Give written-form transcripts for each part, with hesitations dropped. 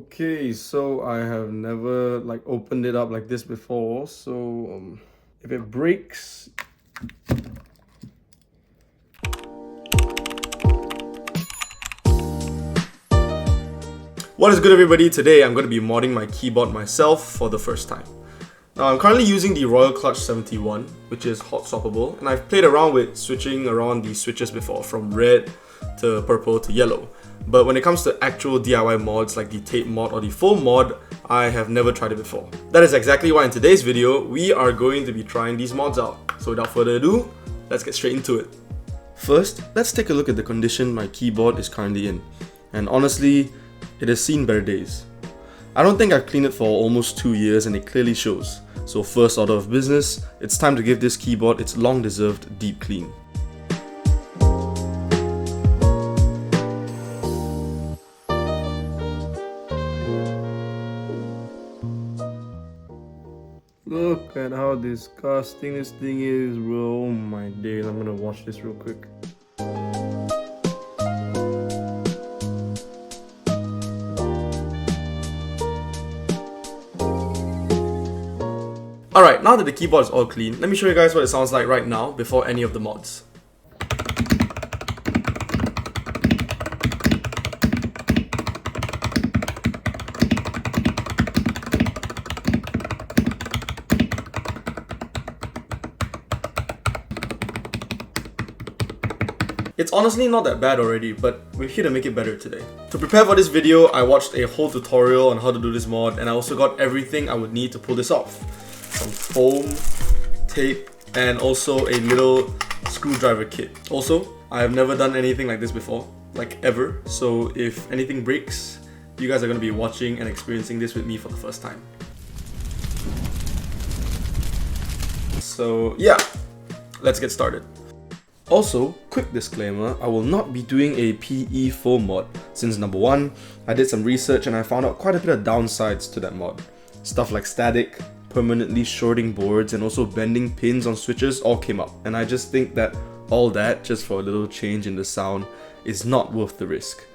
Okay, so I have never opened it up like this before. So if it breaks, what is good, everybody? Today I'm going to be modding my keyboard myself for the first time. Now I'm currently using the Royal Clutch 71, which is hot swappable, and I've played around with switching around these switches before, from red to purple to yellow. But when it comes to actual DIY mods like the tape mod or the foam mod, I have never tried it before. That is exactly why in today's video, we are going to be trying these mods out. So without further ado, let's get straight into it. First, let's take a look at the condition my keyboard is currently in. And honestly, it has seen better days. I don't think I've cleaned it for almost 2 years and it clearly shows. So first order of business, it's time to give this keyboard its long-deserved deep clean. Look at how disgusting this thing is, bro. Oh my days, I'm gonna wash this real quick. Alright, now that the keyboard is all clean, let me show you guys what it sounds like right now before any of the mods. It's honestly not that bad already, but we're here to make it better today. To prepare for this video, I watched a whole tutorial on how to do this mod, and I also got everything I would need to pull this off. Some foam, tape, and also a little screwdriver kit. Also, I have never done anything like this before, like ever, so if anything breaks, you guys are going to be watching and experiencing this with me for the first time. So yeah, let's get started. Also, quick disclaimer, I will not be doing a PE foam mod, since number one, I did some research and I found out quite a bit of downsides to that mod. Stuff like static, permanently shorting boards, and also bending pins on switches all came up, and I just think that all that, just for a little change in the sound, is not worth the risk.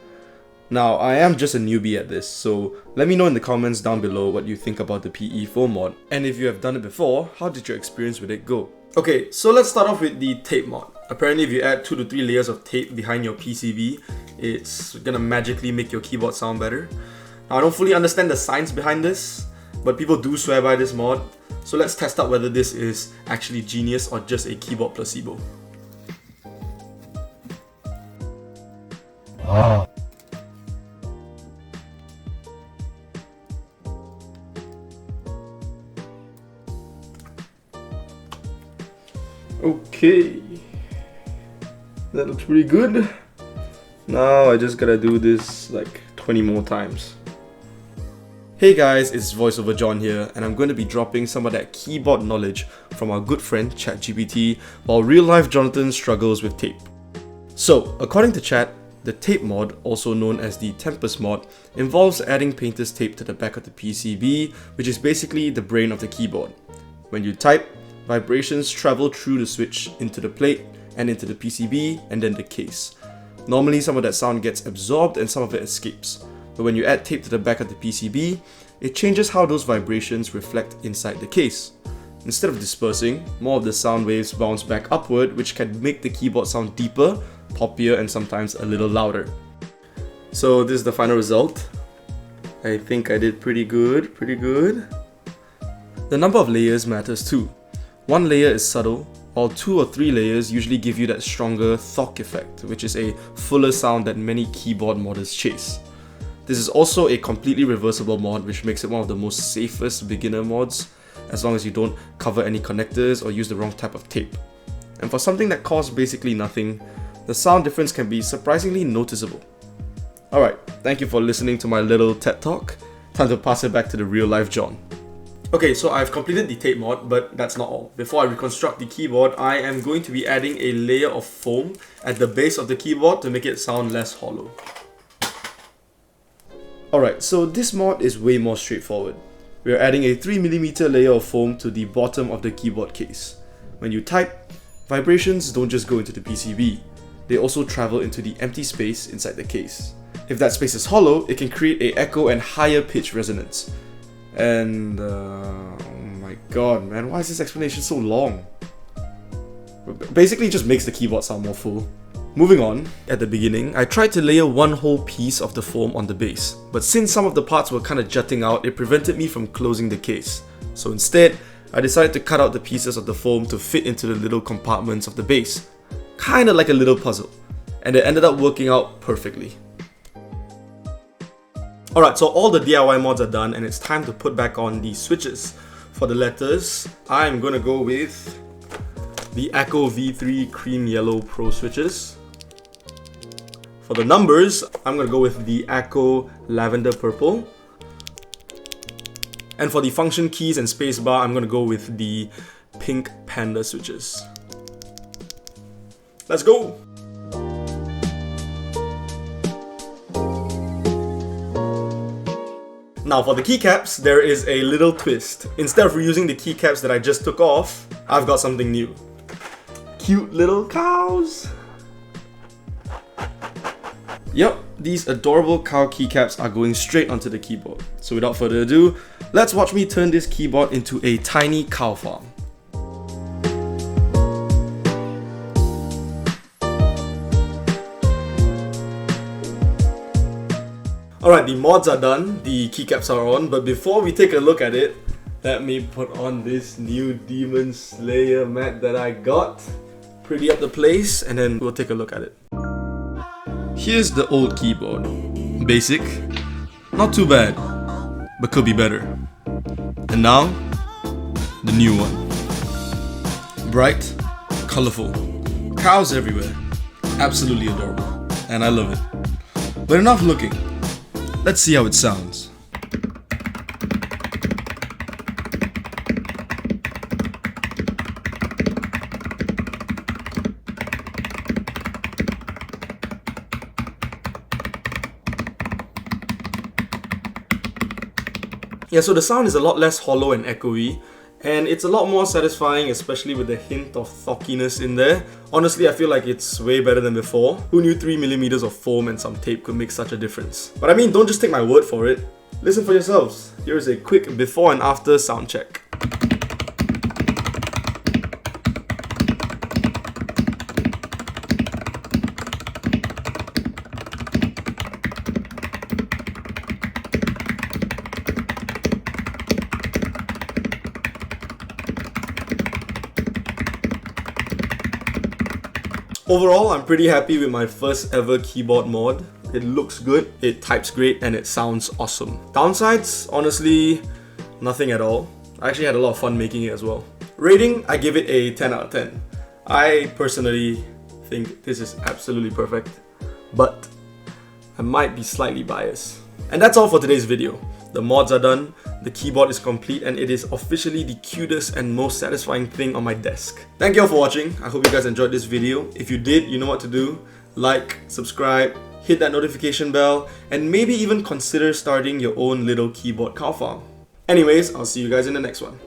Now, I am just a newbie at this, so let me know in the comments down below what you think about the PE foam mod, and if you have done it before, how did your experience with it go? Okay, so let's start off with the tape mod. Apparently if you add 2 to 3 layers of tape behind your PCB, it's gonna magically make your keyboard sound better. Now I don't fully understand the science behind this, but people do swear by this mod, so let's test out whether this is actually genius or just a keyboard placebo. Okay, that looks pretty good. Now I just gotta do this like 20 more times. Hey guys, it's VoiceOver John here, and I'm going to be dropping some of that keyboard knowledge from our good friend ChatGPT while real-life Jonathan struggles with tape. So, according to Chat, the tape mod, also known as the Tempest mod, involves adding painter's tape to the back of the PCB, which is basically the brain of the keyboard. When you type, vibrations travel through the switch into the plate and into the PCB and then the case. Normally some of that sound gets absorbed and some of it escapes, but when you add tape to the back of the PCB, it changes how those vibrations reflect inside the case. Instead of dispersing, more of the sound waves bounce back upward, which can make the keyboard sound deeper, poppier, and sometimes a little louder. So this is the final result. I think I did pretty good. The number of layers matters too. One layer is subtle, while 2 or 3 layers usually give you that stronger thock effect, which is a fuller sound that many keyboard modders chase. This is also a completely reversible mod, which makes it one of the most safest beginner mods, as long as you don't cover any connectors or use the wrong type of tape. And for something that costs basically nothing, the sound difference can be surprisingly noticeable. Alright, thank you for listening to my little TED Talk. Time to pass it back to the real life John. Okay, so I've completed the tape mod, but that's not all. Before I reconstruct the keyboard, I am going to be adding a layer of foam at the base of the keyboard to make it sound less hollow. Alright, so this mod is way more straightforward. We are adding a 3mm layer of foam to the bottom of the keyboard case. When you type, vibrations don't just go into the PCB. they also travel into the empty space inside the case. If that space is hollow, it can create an echo and higher pitch resonance. And oh my god, man, why is this explanation so long? Basically, it just makes the keyboard sound more full. Moving on, at the beginning, I tried to layer one whole piece of the foam on the base, but since some of the parts were kind of jutting out, it prevented me from closing the case. So instead, I decided to cut out the pieces of the foam to fit into the little compartments of the base, kinda like a little puzzle, and it ended up working out perfectly. Alright, so all the DIY mods are done and it's time to put back on the switches. For the letters, I'm gonna go with the Echo V3 Cream Yellow Pro switches. For the numbers, I'm gonna go with the Echo Lavender Purple. And for the function keys and spacebar, I'm gonna go with the Pink Panda switches. Let's go! Now for the keycaps, there is a little twist. Instead of reusing the keycaps that I just took off, I've got something new. Cute little cows! Yep, these adorable cow keycaps are going straight onto the keyboard. So without further ado, let's watch me turn this keyboard into a tiny cow farm. Alright, the mods are done, the keycaps are on, but before we take a look at it, let me put on this new Demon Slayer mat that I got. Pretty up the place, and then we'll take a look at it. Here's the old keyboard. Basic, not too bad, but could be better. And now, the new one. Bright, colorful, cows everywhere, absolutely adorable, and I love it. But enough looking. Let's see how it sounds. Yeah, so the sound is a lot less hollow and echoey, and it's a lot more satisfying, especially with a hint of thockiness in there. Honestly, I feel like it's way better than before. Who knew 3mm of foam and some tape could make such a difference? But I mean, don't just take my word for it. Listen for yourselves. Here is a quick before and after sound check. Overall, I'm pretty happy with my first ever keyboard mod. It looks good, it types great, and it sounds awesome. Downsides, honestly, nothing at all. I actually had a lot of fun making it as well. Rating, I give it a 10 out of 10. I personally think this is absolutely perfect, but I might be slightly biased. And that's all for today's video. The mods are done, the keyboard is complete, and it is officially the cutest and most satisfying thing on my desk. Thank you all for watching. I hope you guys enjoyed this video. If you did, you know what to do. Like, subscribe, hit that notification bell, and maybe even consider starting your own little keyboard cow farm. Anyways, I'll see you guys in the next one.